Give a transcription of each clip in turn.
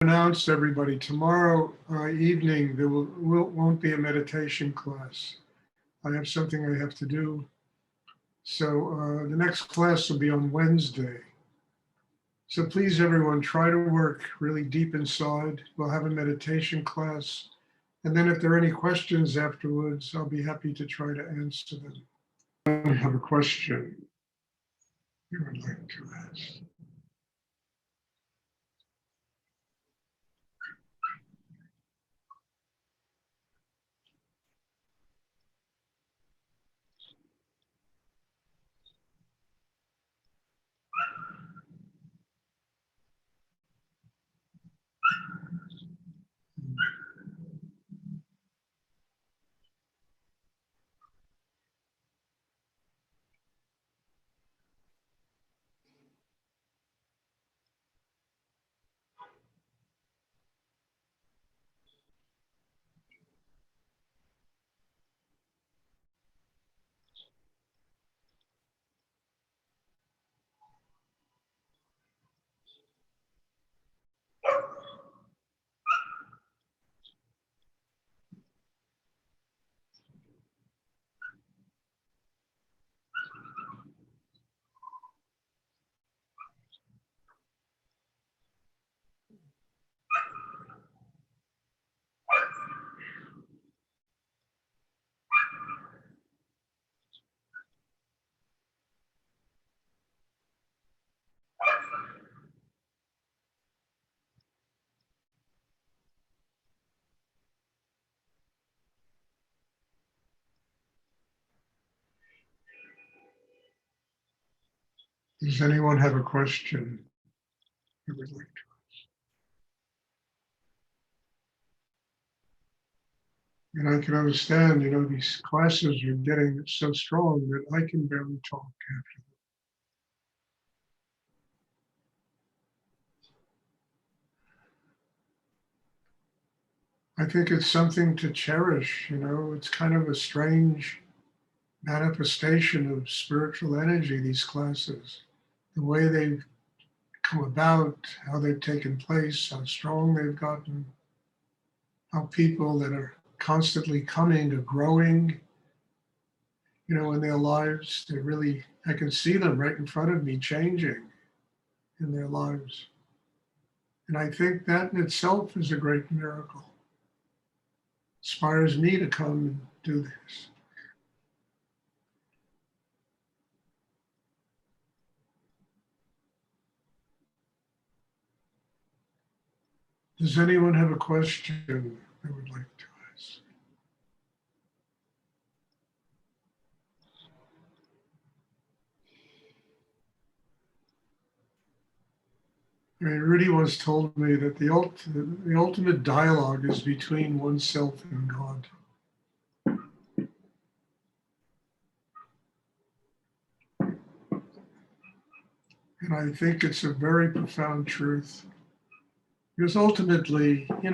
Announce everybody tomorrow evening there won't be a meditation class. I have something I have to do. So the next class will be on Wednesday. So please, everyone, try to work really deep inside. We'll have a meditation class. And then if there are any questions afterwards, I'll be happy to try to answer them. I have a question you would like to ask. Does anyone have a question you would like to? And I can understand, these classes are getting so strong that I can barely talk after them. I think it's something to cherish, it's kind of a strange manifestation of spiritual energy, these classes. The way they've come about, how they've taken place, how strong they've gotten, how people that are constantly coming are growing, in their lives. They really, I can see them right in front of me changing in their lives. And I think that in itself is a great miracle. Inspires me to come and do this. Does anyone have a question they would like to ask? I mean, Rudy once told me that the ultimate dialogue is between oneself and God. And I think it's a very profound truth. Because ultimately, we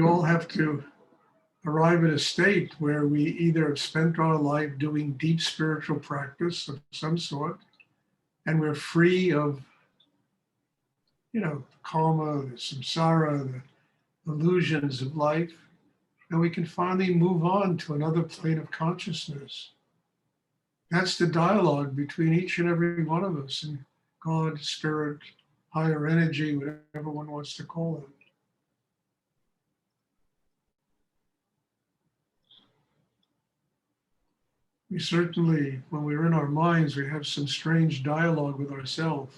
all have to arrive at a state where we either have spent our life doing deep spiritual practice of some sort, and we're free of, karma, the samsara, the illusions of life, and we can finally move on to another plane of consciousness. That's the dialogue between each and every one of us and God, spirit, higher energy, whatever one wants to call it. We certainly, when we're in our minds, we have some strange dialogue with ourselves.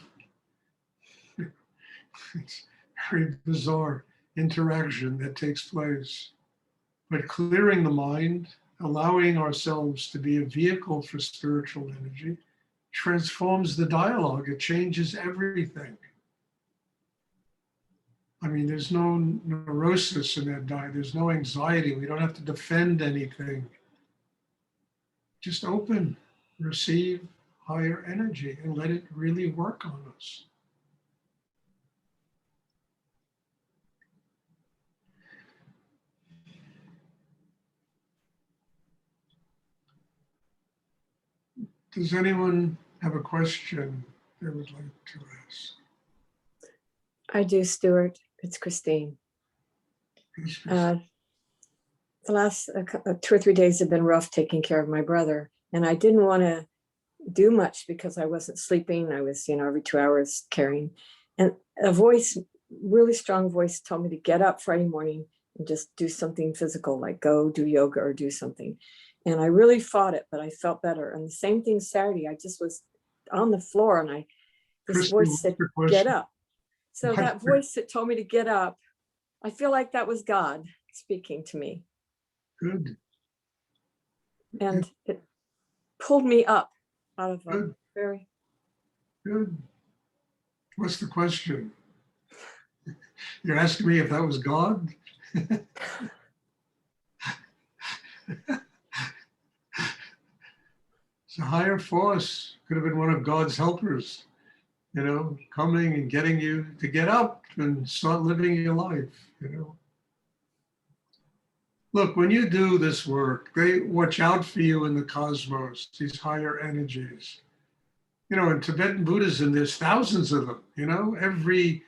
It's a very bizarre interaction that takes place. But clearing the mind, allowing ourselves to be a vehicle for spiritual energy, transforms the dialogue. It changes everything. I mean, there's no neurosis in that dialogue. There's no anxiety. We don't have to defend anything. Just open, receive higher energy, and let it really work on us. Does anyone have a question they would like to ask? I do, Stuart. It's Christine. The last 2 or 3 days have been rough taking care of my brother, and I didn't want to do much because I wasn't sleeping. I was, every 2 hours carrying, and a voice, really strong voice, told me to get up Friday morning and just do something physical, like go do yoga or do something. And I really fought it, but I felt better. And the same thing Saturday, I just was on the floor, and this voice said, get up. So that voice that told me to get up, I feel like that was God speaking to me. Good. And it pulled me up out of a very... Good. What's the question? You're asking me if that was God? It's a higher force. Could have been one of God's helpers, coming and getting you to get up and start living your life, Look, when you do this work, they watch out for you in the cosmos, these higher energies. In Tibetan Buddhism, there's thousands of them, every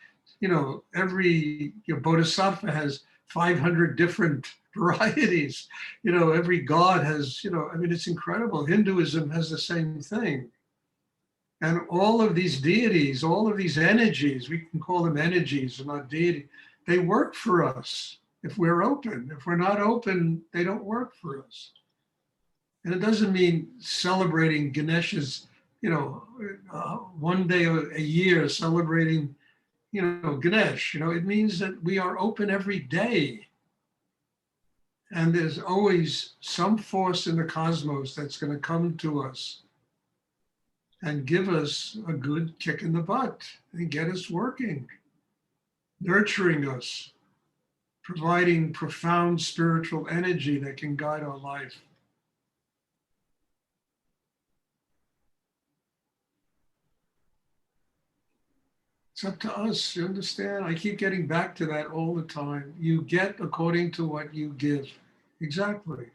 bodhisattva has 500 different varieties. Every god has, it's incredible. Hinduism has the same thing. And all of these deities, all of these energies, we can call them energies and not deity, they work for us if we're open. If we're not open, they don't work for us. And it doesn't mean celebrating Ganesh's, one day a year celebrating, Ganesh. It means that we are open every day. And there's always some force in the cosmos that's going to come to us and give us a good kick in the butt and get us working, nurturing us, providing profound spiritual energy that can guide our life. It's up to us, you understand? I keep getting back to that all the time. You get according to what you give. Exactly.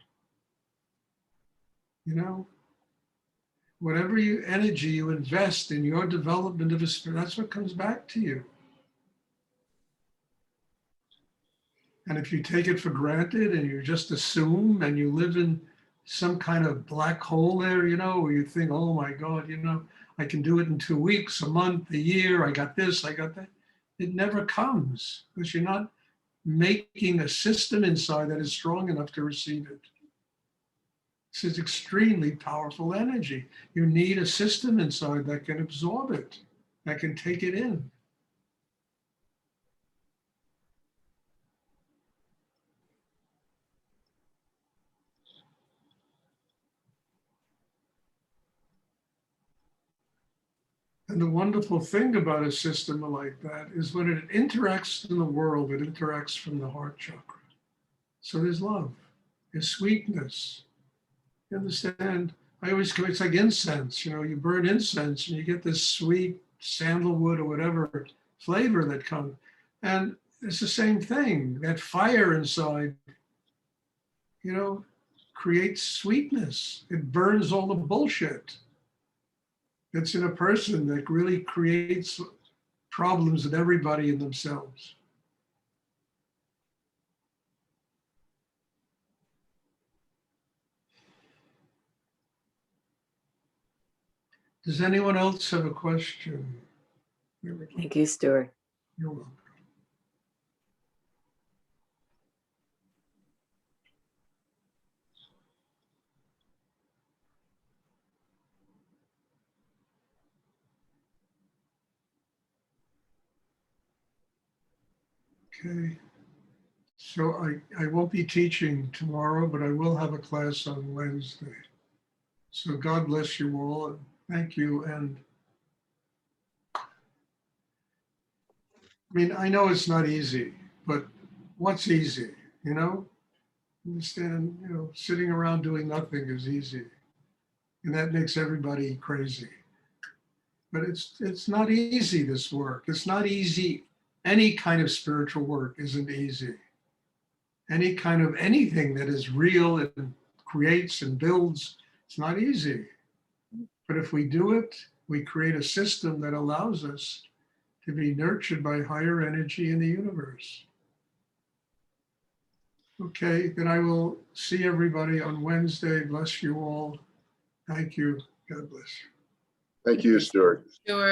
Whatever energy you invest in your development of a spirit, that's what comes back to you. And if you take it for granted and you just assume and you live in some kind of black hole there, where you think, oh my God, I can do it in 2 weeks, a month, a year, I got this, I got that. It never comes because you're not making a system inside that is strong enough to receive it. This is extremely powerful energy. You need a system inside that can absorb it, that can take it in. And the wonderful thing about a system like that is when it interacts in the world, it interacts from the heart chakra. So there's love, there's sweetness. You understand? It's like incense, you burn incense and you get this sweet sandalwood or whatever flavor that comes. And it's the same thing. That fire inside, creates sweetness. It burns all the bullshit that's in a person that really creates problems in everybody and themselves. Does anyone else have a question? Thank you, Stuart. You're welcome. Okay. So I won't be teaching tomorrow, but I will have a class on Wednesday. So God bless you all, and thank you. And I know it's not easy, but what's easy, Understand, sitting around doing nothing is easy. And that makes everybody crazy. But it's not easy, this work. It's not easy. Any kind of spiritual work isn't easy. Any kind of anything that is real and creates and builds, it's not easy. But if we do it, we create a system that allows us to be nurtured by higher energy in the universe. Okay, then I will see everybody on Wednesday. Bless you all. Thank you. God bless you. Thank you, Stuart. Stuart.